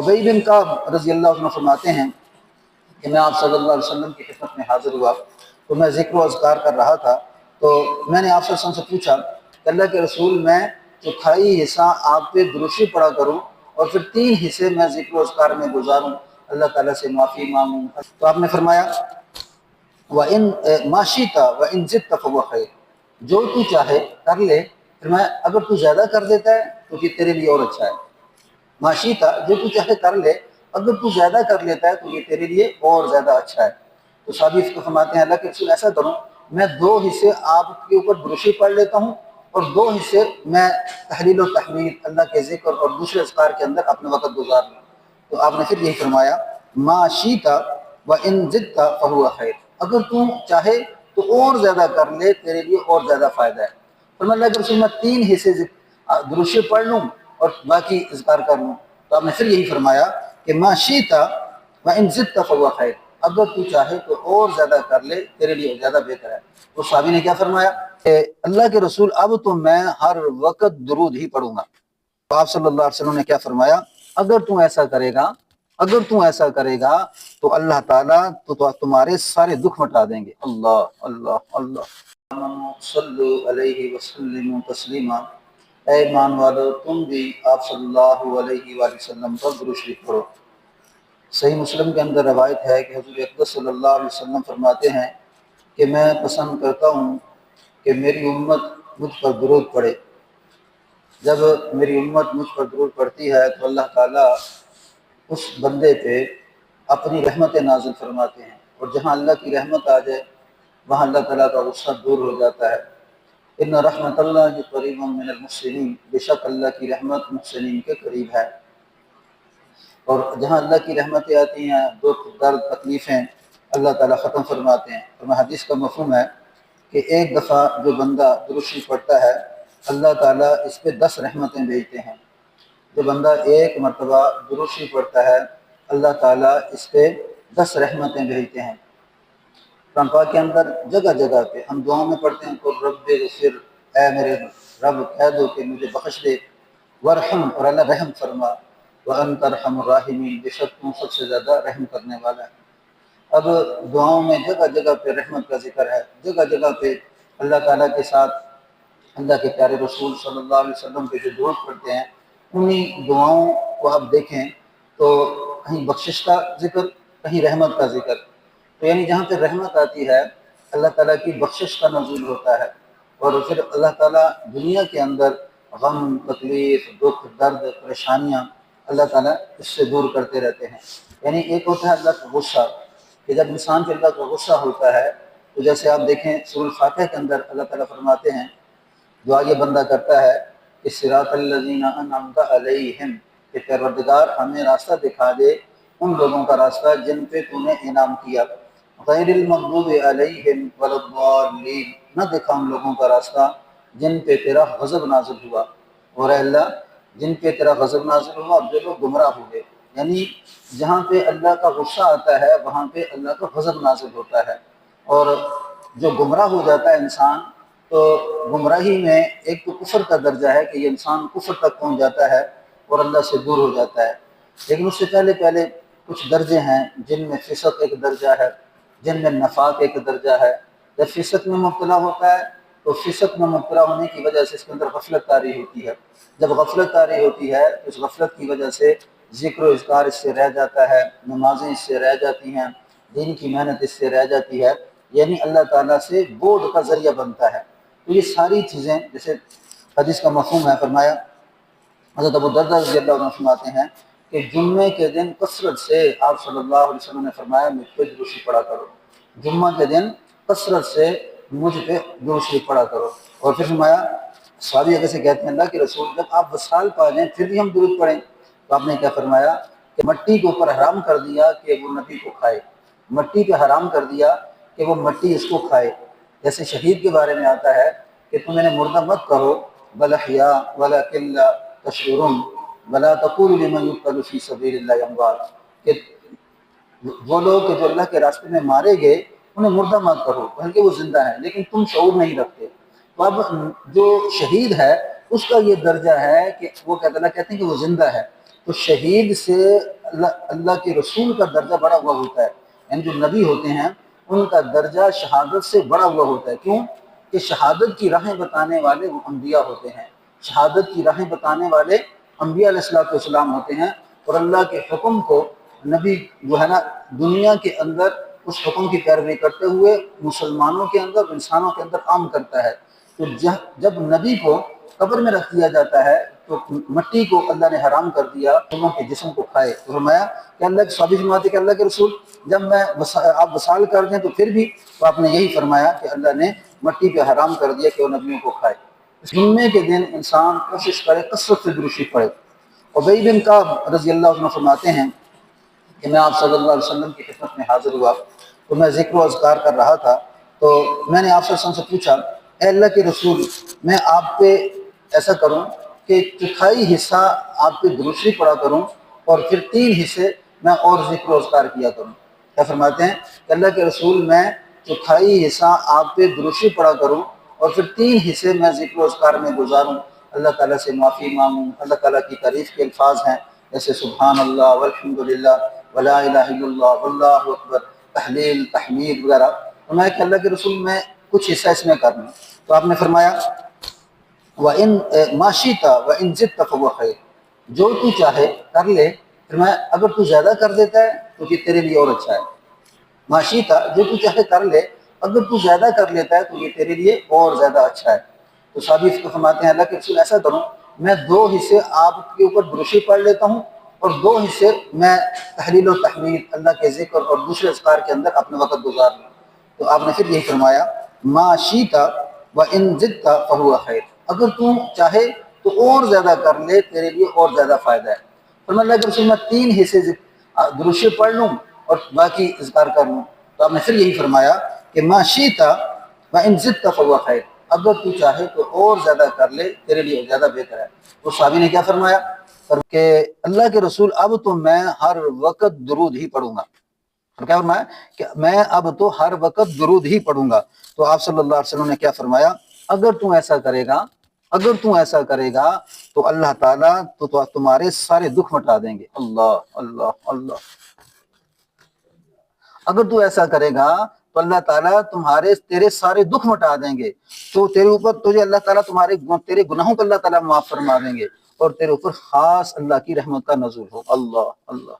ابی بن کعب رضی اللہ عنہ فرماتے ہیں کہ میں آپ صلی اللہ علیہ وسلم کی خدمت میں حاضر ہوا تو میں ذکر و اذکار کر رہا تھا، تو میں نے آپ صلی اللہ علیہ وسلم سے پوچھا کہ اللہ کے رسول، میں چوتھائی حصہ آپ پہ درود پڑھا کروں اور پھر 3 حصے میں ذکر و اذکار میں گزاروں، اللہ تعالیٰ سے معافی مانگوں؟ تو آپ نے فرمایا وَإِن مَا شِئْتَ وَإِن زِدْتَ فَهُوَ خَيْرٌ، جو تو چاہے کر لے۔ فرمایا اگر تو زیادہ کر دیتا ہے تو یہ تیرے لیے اور اچھا ہے۔ معاشیتا، جو تو چاہے کر لے، اگر تو زیادہ کر لیتا ہے تو یہ تیرے لیے اور زیادہ اچھا ہے۔ تو صحابی کو فرماتے ہیں اللہ کے رسول ایسا کروں، میں 2 حصے آپ کے اوپر درود پڑھ لیتا ہوں اور 2 حصے میں تحلیل و تحمید، اللہ کے ذکر اور دوسرے اذکار کے اندر اپنا وقت گزار لوں۔ تو آپ نے پھر یہی فرمایا ما شئت وان زدت فهو خیر، اگر تو چاہے تو اور زیادہ کر لے، تیرے لیے اور زیادہ فائدہ ہے۔ فرمایا اللہ کے رسول میں 3 حصے درود پڑھ لوں اور باقی اذکار کر لوں۔ تو آپ نے پھر یہی فرمایا کہ ما شئت وان زدت فهو خیر، اگر تو چاہے تو اور زیادہ کر لے، تیرے لیے زیادہ بہتر ہے۔ تو صحابی نے کیا فرمایا کہ اللہ کے رسول اب تو میں ہر وقت درود ہی پڑھوں گا۔ تو آپ صلی اللہ علیہ وسلم نے کیا فرمایا، اگر تو ایسا کرے گا تو اللہ تعالیٰ تو تمہارے سارے دکھ مٹا دیں گے۔ اللہ اللہ اللہ، صلو علیہ وسلم تسلیما، اے ایمان والو تم بھی آپ صلی اللہ علیہ وآلہ وسلم پر درود شریف پڑھو۔ صحیح مسلم کے اندر روایت ہے کہ حضور اقدس صلی اللہ علیہ وسلم فرماتے ہیں کہ میں پسند کرتا ہوں کہ میری امت مجھ پر درود پڑھے۔ جب میری امت مجھ پر درود پڑھتی ہے تو اللہ تعالیٰ اس بندے پہ اپنی رحمت نازل فرماتے ہیں، اور جہاں اللہ کی رحمت آ جائے وہاں اللہ تعالیٰ کا غصہ دور ہو جاتا ہے۔ ان رحمت اللہ قریب من المحسنین، بے شک اللہ کی رحمت محسنین کے قریب ہے۔ اور جہاں اللہ کی رحمتیں آتی ہیں، دکھ درد تکلیفیں اللہ تعالیٰ ختم فرماتے ہیں۔ تو حدیث کا مفہوم ہے کہ ایک دفعہ جو بندہ درود شریف پڑھتا ہے اللہ تعالیٰ اس پہ 10 رحمتیں بھیجتے ہیں۔ جو بندہ ایک مرتبہ درود شریف پڑھتا ہے اللہ تعالیٰ اس پہ 10 رحمتیں بھیجتے ہیں۔ قرآن پاک کے اندر جگہ جگہ پہ ہم دعاؤں میں پڑھتے ہیں تو رب اغفر، اے میرے رب کہہ دو کہ مجھے بخش دے، ورحم، اور اللہ رحم فرما، وانت ارحم الراحمین، بے شک تم سب سے زیادہ رحم کرنے والا ہے۔ اب دعاؤں میں جگہ جگہ پہ رحمت کا ذکر ہے، جگہ جگہ پہ اللہ تعالیٰ کے ساتھ اللہ کے پیارے رسول صلی اللہ علیہ وسلم پہ جو درود پڑھتے ہیں انہی دعاؤں کو آپ دیکھیں تو کہیں بخشش کا ذکر، کہیں رحمت کا ذکر۔ تو یعنی جہاں پہ رحمت آتی ہے اللہ تعالیٰ کی بخشش کا نزول ہوتا ہے، اور پھر اللہ تعالیٰ دنیا کے اندر غم، تکلیف، دکھ درد، پریشانیاں اللہ تعالیٰ اس سے دور کرتے رہتے ہیں۔ یعنی ایک ہوتا ہے اللہ کا غصہ، کہ جب انسان پہ اللہ کا غصہ ہوتا ہے تو جیسے آپ دیکھیں سورۃ الفاتحہ کے اندر اللہ تعالیٰ فرماتے ہیں، دعا یہ بندہ کرتا ہے کہ صراط الذین انعمت علیہم، کہ پروردگار ہمیں راستہ دکھا دے ان لوگوں کا راستہ جن پہ تو نے انعام کیا، غیر المغضوب علیہم ولا الضالین، نہ دکھا ان لوگوں کا راستہ جن پہ تیرا غضب نازل ہوا، اور اے اللہ جن پہ تیرا غضب نازل ہوا اور جو لوگ گمراہ ہو گئے۔ یعنی جہاں پہ اللہ کا غصہ آتا ہے وہاں پہ اللہ کا غضب نازل ہوتا ہے، اور جو گمراہ ہو جاتا ہے انسان تو گمراہی میں ایک تو کفر کا درجہ ہے کہ یہ انسان کفر تک پہنچ جاتا ہے اور اللہ سے دور ہو جاتا ہے، لیکن اس سے پہلے کچھ درجے ہیں جن میں فسق ایک درجہ ہے، جن میں نفاق ایک درجہ ہے۔ جب فسق میں مبتلا ہوتا ہے تو فسق میں مبتلا ہونے کی وجہ سے اس کے اندر غفلت طاری ہوتی ہے، جب غفلت طاری ہوتی ہے تو اس غفلت کی وجہ سے ذکر و اذکار اس سے رہ جاتا ہے، نمازیں اس سے رہ جاتی ہیں، دین کی محنت اس سے رہ جاتی ہے، یعنی اللہ تعالیٰ سے بعد کا ذریعہ بنتا ہے۔ تو یہ ساری چیزیں جیسے حدیث کا مفہوم ہے، فرمایا حضرت ابو درداء رضی اللہ عنہ فرماتے ہیں کہ جمعے کے دن کثرت سے آپ صلی اللہ علیہ وسلم نے فرمایا مجھ پہ درود شریف پڑھا کرو، جمعہ کے دن کثرت سے مجھ پہ درود شریف پڑھا کرو۔ اور پھر فرمایا صحابی اگر سے کہتے ہیں اللہ کے رسول جب آپ وصال پا جائیں پھر بھی ہم درود پڑھیں؟ تو آپ نے کیا فرمایا کہ مٹی کے اوپر حرام کر دیا کہ وہ نبی کو کھائے، مٹی پہ حرام کر دیا کہ وہ مٹی اس کو کھائے۔ جیسے شہید کے بارے میں آتا ہے کہ تم انہیں مردہ مت کرو، بل احیاء ولکن لا تشعرون ولا تقولوا لمن يقتل في سبيل الله اموات، کہ وہ لوگ کہ جو اللہ کے راستے میں مارے گئے انہیں مردہ مت کرو بلکہ وہ زندہ ہیں، لیکن تم شعور نہیں رکھتے۔ تو اب جو شہید ہے اس کا یہ درجہ ہے کہ وہ کہتے ہیں کہ وہ زندہ ہے، تو شہید سے اللہ کے رسول کا درجہ بڑا ہوا ہوتا ہے، یعنی جو نبی ہوتے ہیں ان کا درجہ شہادت سے بڑا ہوا ہوتا ہے۔ کیوں؟ کہ شہادت کی راہیں بتانے والے وہ انبیاء ہوتے ہیں، شہادت کی راہیں بتانے والے انبیاء علیہ السلام ہوتے ہیں، اور اللہ کے حکم کو نبی جو ہے نا دنیا کے اندر اس حکم کی پیروی کرتے ہوئے مسلمانوں کے اندر، انسانوں کے اندر عام کرتا ہے۔ تو جب نبی کو قبر میں رکھ دیا جاتا ہے تو مٹی کو اللہ نے حرام کر دیا لوگوں کے جسم کو کھائے۔ تو فرمایا کہ اللہ کے صحابی فرماتے کہ اللہ کے رسول جب میں آپ وصال کر دیں تو پھر بھی تو آپ نے یہی فرمایا کہ اللہ نے مٹی پہ حرام کر دیا کہ وہ نبیوں کو کھائے۔ اس جمعے کے دن انسان کوشش کرے کثرت سے درود شریف پڑھے۔ ابی بن کعب رضی اللہ عنہ فرماتے ہیں کہ میں آپ صلی اللہ علیہ وسلم کی خدمت میں حاضر ہوا تو میں ذکر و اذکار کر رہا تھا، تو میں نے آپ صلی اللہ علیہ وسلم سے پوچھا اے اللہ کے رسول میں آپ پہ ایسا کروں کہ چوتھائی حصہ آپ پہ درود شریف پڑھا کروں اور پھر 3 حصے میں اور ذکر و اذکار کیا کروں۔ کیا فرماتے ہیں کہ اللہ کے رسول میں چوتھائی حصہ آپ پہ درود شریف پڑھا کروں اور پھر 3 حصے میں ذکر و اذکار میں گزاروں، اللہ تعالیٰ سے معافی مانگوں، اللہ تعالیٰ کی تعریف کے الفاظ ہیں جیسے سبحان اللہ والحمدللہ ولا الہ الا اللہ واللہ اکبر، تحلیل تحمید وغیرہ۔ تو میں کہ اللہ کے رسول میں کچھ حصہ اس میں کر لوں۔ تو آپ نے فرمایا وَإِن مَا شِئْتَ وَإِن زِدْتَ فَهُوَ خَيْرٌ، جو تو چاہے کر لے، فرمایا اگر تو زیادہ کر دیتا ہے تو یہ تیرے لیے اور اچھا ہے۔ مَا شِئْتَ، جو تو چاہے کر لے، اگر تو زیادہ کر لیتا ہے تو یہ تیرے لیے اور زیادہ اچھا ہے۔ تو صحابی اس کو فرماتے ہیں اللہ کے رسول ایسا کروں میں 2 حصے آپ کے اوپر درود شریف پڑھ لیتا ہوں اور 2 حصے میں تحلیل و تحمید، اللہ کے ذکر اور دوسرے اذکار کے اندر اپنا وقت گزار لوں۔ تو آپ نے پھر یہی فرمایا مَا شِئْتَ وَإِن زِدْتَ فَهُوَ خَيْرٌ، اگر تو چاہے تو اور زیادہ کر لے، تیرے لیے اور زیادہ فائدہ ہے۔ فرمایا اللہ کے رسول میں 3 حصے درود شریف پڑھ لوں اور باقی اذکار کر لوں۔ تو آپ نے پھر یہی فرمایا کہ مَا شِئْتَ وَإِن زِدْتَ فَهُوَ خَيْرٌ، اگر تو چاہے تو اور زیادہ کر لے، تیرے لیے زیادہ بہتر ہے۔ تو صحابی نے کیا فرمایا کہ اللہ کے رسول اب تو میں ہر وقت درود ہی پڑھوں گا۔ کیا فرمایا کہ میں اب تو ہر وقت درود ہی پڑھوں گا۔ تو آپ صلی اللہ علیہ وسلم نے کیا فرمایا اگر تم ایسا کرے گا، اگر تم ایسا کرے گا تو اللہ تعالیٰ تو تمہارے سارے دکھ مٹا دیں گے۔ اللہ اللہ اللہ، اگر تو ایسا کرے گا تو اللہ تعالیٰ تیرے سارے دکھ مٹا دیں گے، تو تیرے اوپر تجھے اللہ تعالیٰ تیرے گناہوں کو اللہ تعالیٰ معاف فرما دیں گے اور تیرے اوپر خاص اللہ کی رحمت کا نزول ہو۔ اللہ اللہ۔